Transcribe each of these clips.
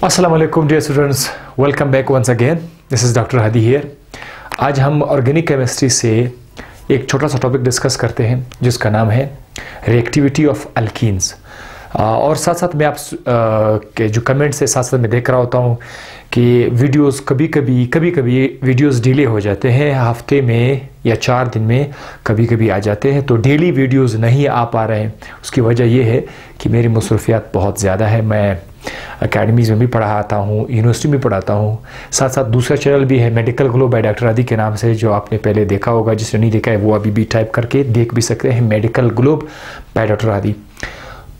अस्सलाम वालेकुम dear students, welcome back once again. This is doctor Hadi here. आज हम ऑर्गेनिक केमिस्ट्री से एक छोटा सा टॉपिक डिस्कस करते हैं जिसका नाम है रिएक्टिविटी ऑफ अल्कीन्स। और साथ साथ मैं आप के जो कमेंट्स है साथ साथ मैं देख रहा होता हूँ कि वीडियोस कभी कभी वीडियोस डिले हो जाते हैं, हफ्ते में या 4 दिन में कभी कभी आ जाते हैं। तो डेली वीडियोस नहीं आ पा रहे हैं। उसकी वजह यह है कि मेरी मसरूफियात बहुत ज़्यादा है। मैं अकेडमीज़ में भी पढ़ाता हूँ, यूनिवर्सिटी में पढ़ाता हूँ, साथ साथ दूसरा चैनल भी है medical globe bye doctor Hadi के नाम से, जो आपने पहले देखा होगा। जिसने नहीं देखा है वो अभी भी टाइप करके देख भी सकते हैं, medical globe bye doctor Hadi.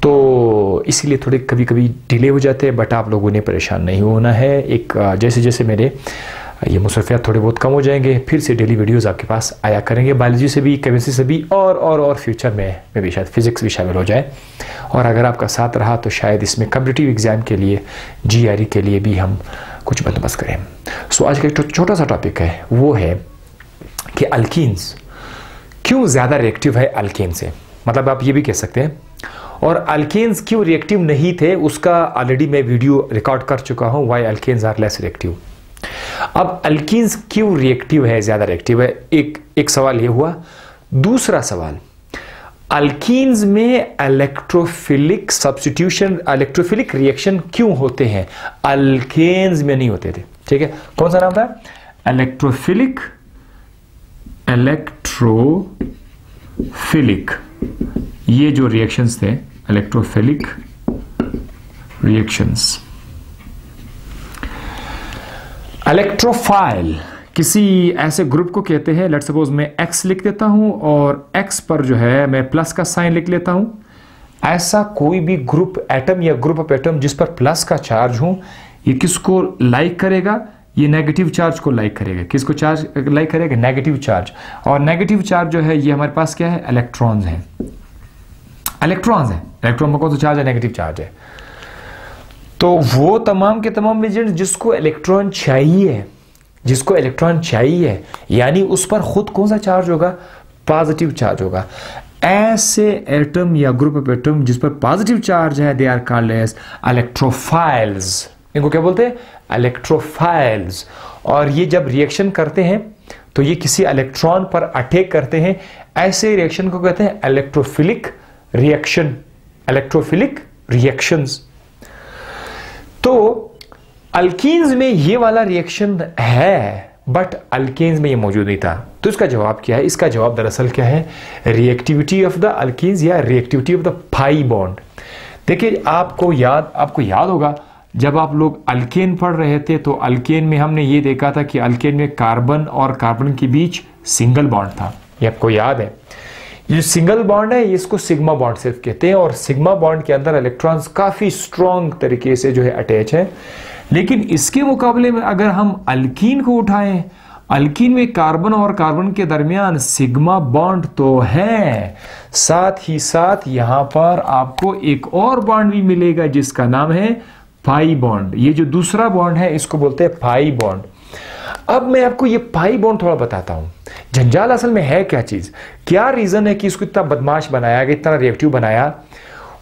तो इसीलिए थोड़े कभी कभी डिले हो जाते हैं, बट आप लोगों ने परेशान नहीं होना है। एक जैसे जैसे मेरे ये मुसरफियात थोड़े बहुत कम हो जाएंगे, फिर से डेली वीडियोस आपके पास आया करेंगे, बायोलॉजी से भी, केमिस्ट्री से भी, और फ्यूचर में भी शायद फिजिक्स भी शामिल हो जाए। और अगर आपका साथ रहा तो शायद इसमें कॉम्पिटिटिव एग्जाम के लिए, GRE के लिए भी हम कुछ बंदोबस्त करें। सो आज का एक छोटा सा टॉपिक है, वो है कि अल्कीन्स क्यों ज़्यादा रिएक्टिव है अल्केन से। मतलब आप ये भी कह सकते हैं, और अल्केन्स क्यों रिएक्टिव नहीं थे उसका ऑलरेडी मैं वीडियो रिकॉर्ड कर चुका हूँ, why alkanes are less reactive. अब अल्कीन्स क्यों रिएक्टिव है, ज़्यादा रिएक्टिव है, एक सवाल ये हुआ। दूसरा सवाल, अल्कीन्स में इलेक्ट्रोफिलिक सब्स्टिट्यूशन, इलेक्ट्रोफिलिक रिएक्शन क्यों होते हैं, अल्केन्स में नहीं होते थे। ठीक है, कौन सा नाम था? इलेक्ट्रोफिलिक ये जो रिएक्शंस थे, इलेक्ट्रोफिलिक रिएक्शंस। इलेक्ट्रोफाइल किसी ऐसे ग्रुप को कहते हैं, लेट्स सपोज मैं X लिख देता हूं और X पर जो है मैं प्लस का साइन लिख लेता हूं। ऐसा कोई भी ग्रुप एटम या ग्रुप ऑफ एटम जिस पर प्लस का चार्ज हो, ये किसको लाइक करेगा? ये नेगेटिव चार्ज को लाइक करेगा। किसको चार्ज लाइक करेगा? Negative charge. और नेगेटिव चार्ज जो है ये हमारे पास क्या है? इलेक्ट्रॉन्स हैं। इलेक्ट्रॉन में कौन सा चार्ज है? नेगेटिव चार्ज है। तो वो तमाम के तमाम एजेंट जिसको इलेक्ट्रॉन चाहिए, यानी उस पर खुद कौन सा चार्ज होगा? पॉजिटिव चार्ज होगा। ऐसे एटम या ग्रुप ऑफ एटम जिस पर पॉजिटिव चार्ज है, they are called as electrophiles. इनको क्या बोलते हैं? इलेक्ट्रोफाइल्स। और ये जब रिएक्शन करते हैं तो ये किसी इलेक्ट्रॉन पर अटैक करते हैं। ऐसे रिएक्शन को कहते हैं इलेक्ट्रोफिलिक रिएक्शन, इलेक्ट्रोफिलिक रिएक्शंस। तो अल्कीन्स में ये वाला रिएक्शन है, बट अल्केन्स में ये मौजूद नहीं था। तो इसका जवाब क्या है? इसका जवाब दरअसल क्या है? रिएक्टिविटी ऑफ द अल्कीन्स या reactivity of the pi bond. देखिए, आपको याद होगा जब आप लोग अल्केन पढ़ रहे थे तो अल्केन में हमने ये देखा था कि अल्केन में कार्बन और कार्बन के बीच सिंगल बॉन्ड था। ये आपको याद है? ये सिंगल बॉन्ड है, इसको सिग्मा बॉन्ड सिर्फ कहते हैं। और सिग्मा बॉन्ड के अंदर इलेक्ट्रॉन्स काफी स्ट्रॉन्ग तरीके से जो है अटैच है। लेकिन इसके मुकाबले में अगर हम अल्कीन को उठाएं, अल्कीन में कार्बन और कार्बन के दरमियान सिग्मा बॉन्ड तो है, साथ ही साथ यहां पर आपको एक और बॉन्ड भी मिलेगा जिसका नाम है पाई बॉन्ड। ये जो दूसरा बॉन्ड है इसको बोलते हैं पाई बॉन्ड। अब मैं आपको ये पाई बॉन्ड थोड़ा बताता हूं। जंजाल असल में है क्या चीज, क्या रीजन है कि इसको इतना बदमाश बनाया गया, इतना रिएक्टिव बनाया।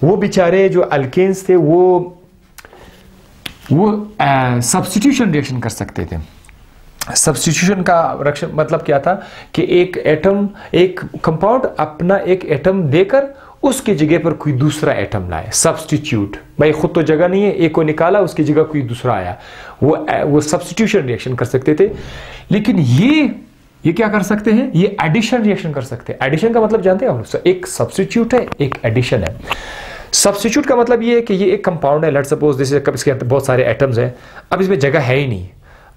वो बेचारे जो अल्केन्स थे वो सब्स्टिट्यूशन रिएक्शन कर सकते थे। सब्स्टिट्यूशन का रिएक्शन मतलब क्या था कि एक कंपाउंड अपना एक एटम देकर उसकी जगह पर कोई दूसरा एटम लाए। सब्स्टिट्यूट, भाई खुद तो जगह नहीं है, एक को निकाला उसकी जगह कोई दूसरा आया, वो सब्स्टिट्यूशन रिएक्शन कर सकते थे। लेकिन ये क्या कर सकते हैं? ये एडिशन रिएक्शन कर सकते हैं। एडिशन का मतलब जानते हैं आप लोग? एक सब्स्टिट्यूट है, एक एडिशन है। सब्स्टिट्यूट का मतलब ये है कि ये एक कंपाउंड है, लेट्स सपोज इसके अंदर बहुत सारे एटम्स हैं। अब इसमें जगह है ही नहीं।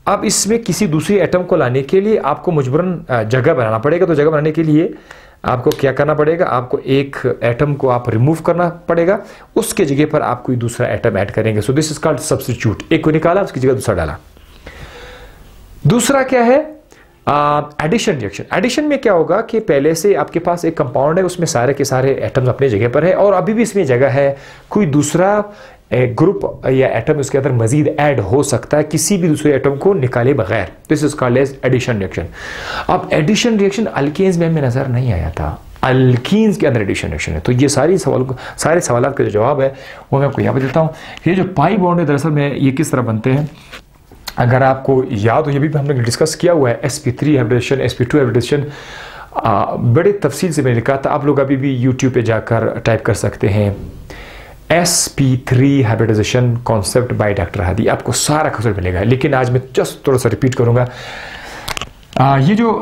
अब इसमें किसी दूसरी एटम को लाने के लिए आपको मजबूरन जगह बनाना पड़ेगा। तो जगह बनाने के लिए आपको क्या करना पड़ेगा? आपको एक एटम को आप रिमूव करना पड़ेगा, उसके जगह पर आप कोई दूसरा एटम ऐड करेंगे। So this is called substitute. एक को निकाला, उसकी जगह दूसरा डाला। दूसरा क्या है? Addition reaction. एडिशन में क्या होगा कि पहले से आपके पास एक कंपाउंड है, उसमें सारे के सारे एटम्स अपनी जगह पर है और अभी भी इसमें जगह है, कोई दूसरा ग्रुप या एटम उसके अंदर मजीद ऐड हो सकता है किसी भी दूसरे एटम को निकाले बगैर। This is called as addition reaction. अब एडिशन रिएक्शन अल्केन्स में हमें नजर नहीं आया था। अल्कीन्स के अंदर एडिशन रिएक्शन है। तो ये सारे सवाल के जो जवाब है वो मैं आपको यहाँ पे देता हूँ। ये जो पाई बॉन्ड है दरअसल में ये किस तरह बनते हैं, अगर आपको याद हो, ये भी हमने डिस्कस किया हुआ है, sp3 हाइब्रिडेशन, sp2 हाइब्रिडेशन, बड़े तफसील से मैंने लिखा था। आप लोग अभी भी यूट्यूब पे जाकर टाइप कर सकते हैं sp3 hybridization concept by doctor Hadi, आपको सारा कॉन्सेप्ट मिलेगा। लेकिन आज मैं जस्ट थोड़ा सा रिपीट करूंगा। ये जो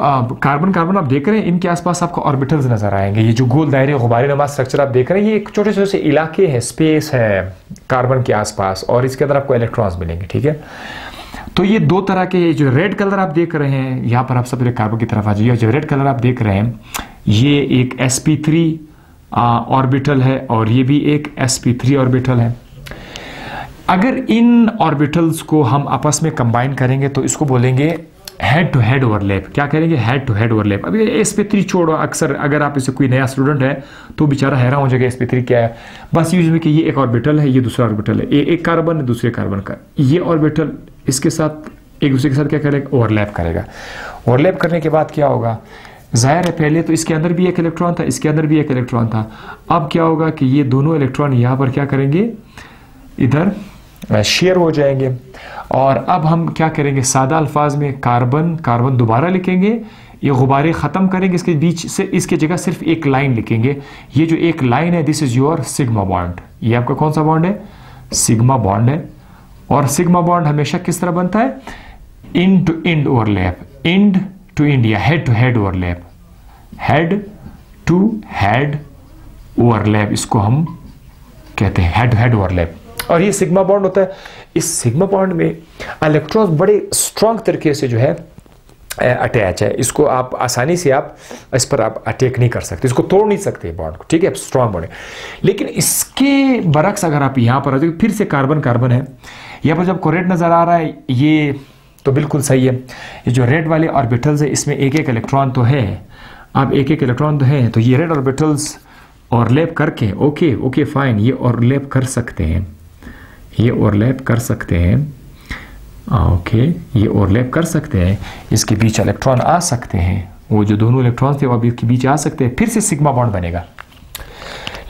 कार्बन आप देख रहे हैं, इनके आसपास आपको ऑर्बिटल्स नजर आएंगे। ये जो गोल दायरे गुब्बारे नुमा स्ट्रक्चर आप देख रहे हैं, ये एक छोटे छोटे से इलाके हैं, स्पेस है कार्बन के आसपास, और इसके अंदर आपको इलेक्ट्रॉन्स मिलेंगे। ठीक है, तो ये दो तरह के, जो रेड कलर आप देख रहे हैं, यहाँ पर आप सब कार्बन की तरफ आ जाइए। जो रेड कलर आप देख रहे हैं ये एक sp3 ऑर्बिटल है और ये भी एक sp3 ऑर्बिटल है। अगर इन ऑर्बिटल्स को हम आपस में कंबाइन करेंगे तो इसको बोलेंगे हेड टू हेड ओवरलैप। क्या करेंगे? Head to head overlap. अभी sp3 छोड़ो, अक्सर अगर आप इसे कोई नया स्टूडेंट है तो बेचारा हैरान हो जाएगा sp3 क्या है। बस यूज में कि ये एक ऑर्बिटल है, ये दूसरा ऑर्बिटल है, ये एक कार्बन है दूसरे कार्बन का, ये ऑर्बिटल इसके साथ एक दूसरे के साथ क्या करेगा? ओवरलैप करेगा। ओवरलैप करने के बाद क्या होगा? जाहिर है पहले तो इसके अंदर भी एक इलेक्ट्रॉन था, इसके अंदर भी एक इलेक्ट्रॉन था। अब क्या होगा कि ये दोनों इलेक्ट्रॉन यहाँ पर क्या करेंगे? इधर शेयर हो जाएंगे। और अब हम क्या करेंगे? सादा अल्फाज में कार्बन कार्बन दोबारा लिखेंगे, ये गुब्बारे ख़त्म करेंगे, इसके बीच से इसके जगह सिर्फ एक लाइन लिखेंगे। ये जो एक लाइन है, this is your sigma bond. ये आपका कौन सा बॉन्ड है? सिग्मा बॉन्ड है। और सिग्मा बॉन्ड हमेशा किस तरह बनता है? End to end overlap, end to end या head to head overlap, head to head overlap, इसको हम कहते हैं हेड टू हेड ओवरलैप। और ये सिग्मा बॉन्ड होता है। इस सिग्मा बॉन्ड में इलेक्ट्रॉन बड़े स्ट्रांग तरीके से जो है अटैच है। इसको आप आसानी से आप इस पर आप अटैक नहीं कर सकते, इसको तोड़ नहीं सकते बॉन्ड को। ठीक है, स्ट्रांग बॉन्ड है। लेकिन इसके बरक्स अगर आप यहाँ पर आ जाओ, फिर से कार्बन कार्बन है, यहाँ पर जब कोरेट नजर आ रहा है, ये तो बिल्कुल सही है। ये जो रेड वाले ऑर्बिटल्स है, इसमें एक एक इलेक्ट्रॉन तो है। अब एक एक इलेक्ट्रॉन तो है, तो ये रेड ऑर्बिटल्स ओवरलैप करके ओके फाइन, ये ओवरलैप कर सकते हैं, ये ओवरलैप कर सकते हैं। ओके, ये ओवरलैप कर सकते हैं, इसके बीच इलेक्ट्रॉन आ सकते हैं, वो जो दोनों इलेक्ट्रॉन थे वो अभी इसके बीच आ सकते हैं, फिर से सिग्मा बॉन्ड बनेगा।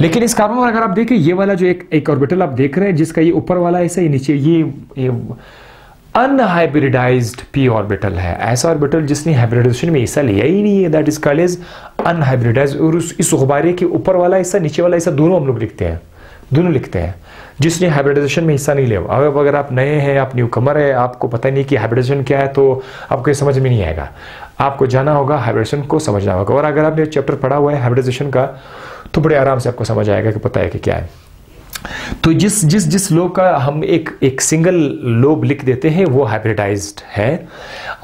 लेकिन इस कार्बन में अगर आप देखें, ये वाला जो एक ऑर्बिटल आप देख रहे हैं, जिसका ये ऊपर वाला ऐसा ही नीचे, ये अनहाइब्रिडाइज्ड p ऑर्बिटल है। ऐसा ऑर्बिटल जिसने हाइब्रिडाइजेशन में हिस्सा लिया ही नहीं है, that is called as unhybridized. और इस गुब्बारे के ऊपर वाला हिस्सा नीचे वाला हिस्सा दोनों हम लोग लिखते हैं, दोनों लिखते हैं, जिसने हाइब्रिडाइजेशन में हिस्सा नहीं लिया। अब अगर आप नए हैं, आप न्यू कमर है, आपको पता नहीं कि हाइब्रिडाइजेशन क्या है, तो आपको ये समझ में नहीं आएगा। आपको जाना होगा, हाइब्रिडेशन को समझना होगा। और अगर आपने चैप्टर पढ़ा हुआ है हाइब्रिडाइजेशन का, तो बड़े आराम से आपको समझ आएगा कि पता है कि क्या है। तो जिस लोब का हम एक सिंगल लोब लिख देते हैं वो हाइब्रिडाइज्ड है,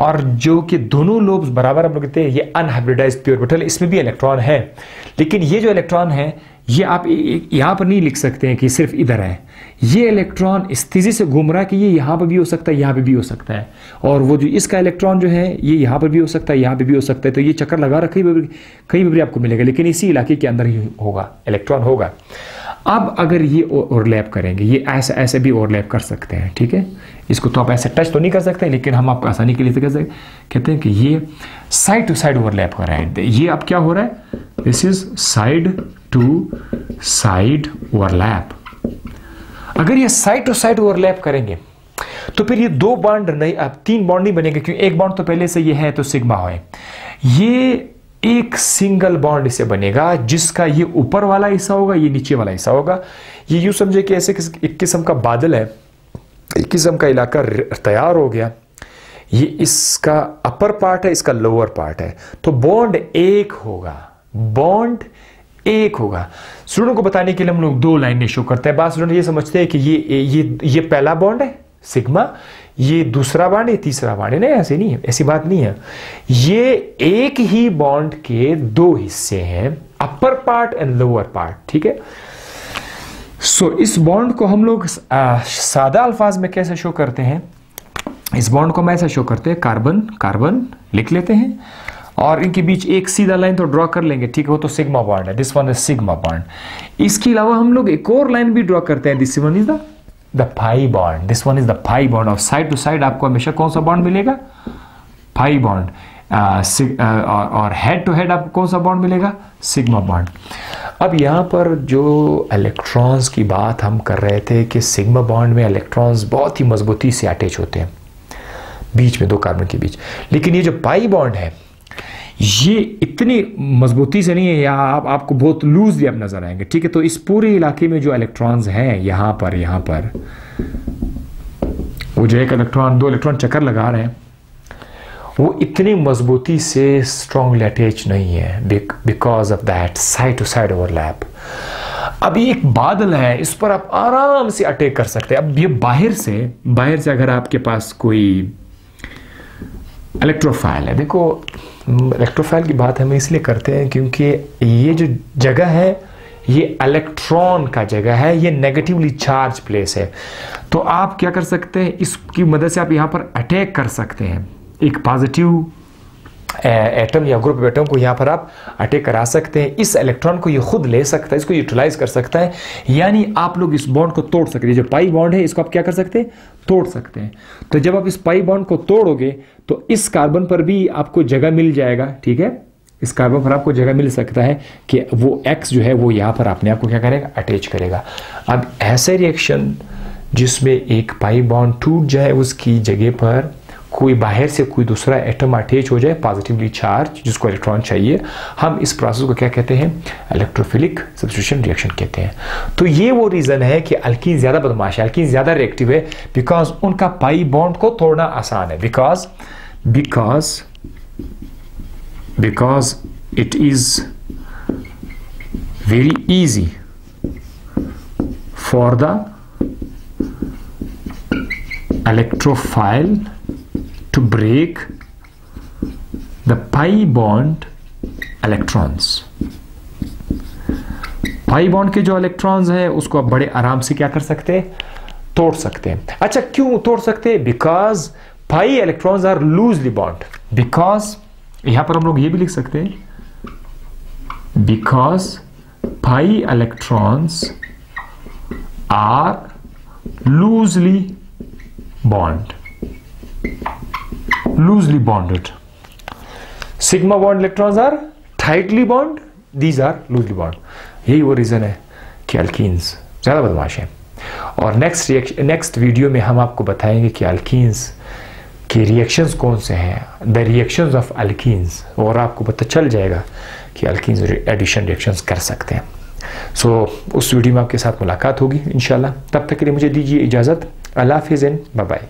और जो कि दोनों लोब्स बराबर हम लोग कहते हैं ये अनहाइब्रिडाइज्ड p ऑर्बिटल। इसमें भी इलेक्ट्रॉन है, लेकिन ये जो इलेक्ट्रॉन है ये आप यहाँ पर नहीं लिख सकते हैं कि सिर्फ इधर है। ये इलेक्ट्रॉन इस तेजी से घूम रहा है कि ये यहाँ पर भी हो सकता है, यहाँ पे भी हो सकता है, और वो जो इसका इलेक्ट्रॉन जो है ये यहाँ पर भी हो सकता है, यहाँ पे भी हो सकता है। तो ये चक्कर लगा रहा, कहीं भी आपको मिलेगा, लेकिन इसी इलाके के अंदर ही होगा, इलेक्ट्रॉन होगा। अब अगर ये ओवरलैप करेंगे, ये ऐसे भी ओवरलैप कर सकते हैं। ठीक है, इसको तो आप ऐसे टच तो नहीं कर सकते, लेकिन हम आपको आसानी के लिए कहते हैं कि ये साइड टू साइड ओवरलैप कर रहा है। ये अब क्या हो रहा है? This is side to side overlap. अगर ये साइड टू साइड ओवरलैप करेंगे तो फिर ये दो बॉन्ड नहीं, अब तीन बॉन्ड नहीं बनेंगे, क्योंकि एक बॉन्ड तो पहले से ये है, तो सिग्मा है। ये एक सिंगल बॉन्ड इसे बनेगा, जिसका ये ऊपर वाला हिस्सा होगा, ये नीचे वाला हिस्सा होगा। ये यूं समझे कि ऐसे एक किस्म का बादल है, एक किस्म का इलाका तैयार हो गया। ये इसका अपर पार्ट है, इसका लोअर पार्ट है, तो बॉन्ड एक होगा, बॉन्ड एक होगा। स्टूडेंट को बताने के लिए हम लोग दो लाइनें शो करते हैं। बाद स्टूडेंट ये समझते हैं कि ये पहला बॉन्ड है सिग्मा, ये दूसरा बॉन्ड है, तीसरा बॉन्ड है। नहीं, ऐसे नहीं है, ऐसी बात नहीं है। ये एक ही बॉन्ड के दो हिस्से हैं, upper part and lower part. ठीक है, सो इस बॉन्ड को हम लोग सादा अल्फाज में कैसे शो करते हैं? इस बॉन्ड को हम ऐसे शो करते हैं, कार्बन कार्बन लिख लेते हैं, और इनके बीच एक सीधा लाइन तो ड्रॉ कर लेंगे। ठीक है, वो तो सिग्मा बॉन्ड है, this one is sigma bond. इसके अलावा हम लोग एक और लाइन भी ड्रॉ करते हैं, this one is the pi bond, this one is the pi bond. और साइड टू साइड आपको हमेशा कौन सा बॉन्ड मिलेगा? Pi bond. और हेड टू हेड आपको कौन सा बॉन्ड मिलेगा? Sigma bond. अब यहाँ पर जो इलेक्ट्रॉन्स की बात हम कर रहे थे कि सिग्मा बॉन्ड में इलेक्ट्रॉन्स बहुत ही मजबूती से अटैच होते हैं बीच में दो कार्बन के बीच, लेकिन ये जो पाई बॉन्ड है ये इतनी मजबूती से नहीं है, या आपको बहुत लूजली आप नजर आएंगे, ठीक है। तो इस पूरे इलाके में जो इलेक्ट्रॉन्स हैं यहाँ पर वो जो एक इलेक्ट्रॉन दो इलेक्ट्रॉन चक्कर लगा रहे हैं वो इतनी मजबूती से स्ट्रांगली अटैच नहीं है because of that side to side overlap. अब ये एक बादल है, इस पर आप आराम से अटैक कर सकते हैं। अब ये बाहर से अगर आपके पास कोई इलेक्ट्रोफाइल है, देखो इलेक्ट्रोफाइल की बात हम इसलिए करते हैं क्योंकि ये जो जगह है ये इलेक्ट्रॉन का जगह है, ये नेगेटिवली चार्ज प्लेस है। तो आप क्या कर सकते हैं, इसकी मदद से आप यहाँ पर अटैक कर सकते हैं, एक पॉजिटिव एटम या ग्रुप एटम को यहाँ पर आप अटैक करा सकते हैं। इस इलेक्ट्रॉन को ये खुद ले सकता है, इसको यूटिलाइज कर सकता है, यानी आप लोग इस बॉन्ड को तोड़ सकते हैं। जो पाई बॉन्ड है इसको आप क्या कर सकते हैं, तोड़ सकते हैं। तो जब आप इस पाई बॉन्ड को तोड़ोगे तो इस कार्बन पर भी आपको जगह मिल जाएगा, ठीक है। इस कार्बन पर आपको जगह मिल सकता है कि वो X जो है वो यहाँ पर अपने आप को क्या करेगा, अटैच करेगा। अब ऐसे रिएक्शन जिसमें एक पाई बॉन्ड टूट जाए, उसकी जगह पर कोई बाहर से कोई दूसरा एटम अटैच हो जाए पॉजिटिवली चार्ज, जिसको इलेक्ट्रॉन चाहिए, हम इस प्रोसेस को क्या कहते हैं, इलेक्ट्रोफिलिक सब्स्टिट्यूशन रिएक्शन कहते हैं। तो ये वो रीजन है कि अल्कीन ज्यादा बदमाश है, अल्कीन ज्यादा रिएक्टिव है, बिकॉज उनका पाई बॉन्ड को तोड़ना आसान है, because it is very easy for the electrophile to break the pi bond electrons। Pi bond के जो इलेक्ट्रॉन्स हैं उसको आप बड़े आराम से क्या कर सकते हैं, तोड़ सकते हैं। अच्छा, क्यों तोड़ सकते हैं? Because pi electrons are loosely bond, because यहां पर हम लोग ये भी लिख सकते हैं, because pi electrons are loosely bonded. Sigma bond electrons are tightly bond, these are loosely bond. यही वो रीजन है कि अल्कीन्स ज्यादा बदमाश हैं। और नेक्स्ट वीडियो में हम आपको बताएंगे कि अल्कीन्स के रिएक्शंस कौन से हैं, द रिएक्शंस ऑफ अल्कीन्स, और आपको पता चल जाएगा कि अल्कीन्स एडिशन रिएक्शंस कर सकते हैं। उस वीडियो में आपके साथ मुलाकात होगी इंशाल्लाह। तब तक के लिए मुझे दीजिए इजाजत। अल्लाह हाफिज़ एंड बाय बाय।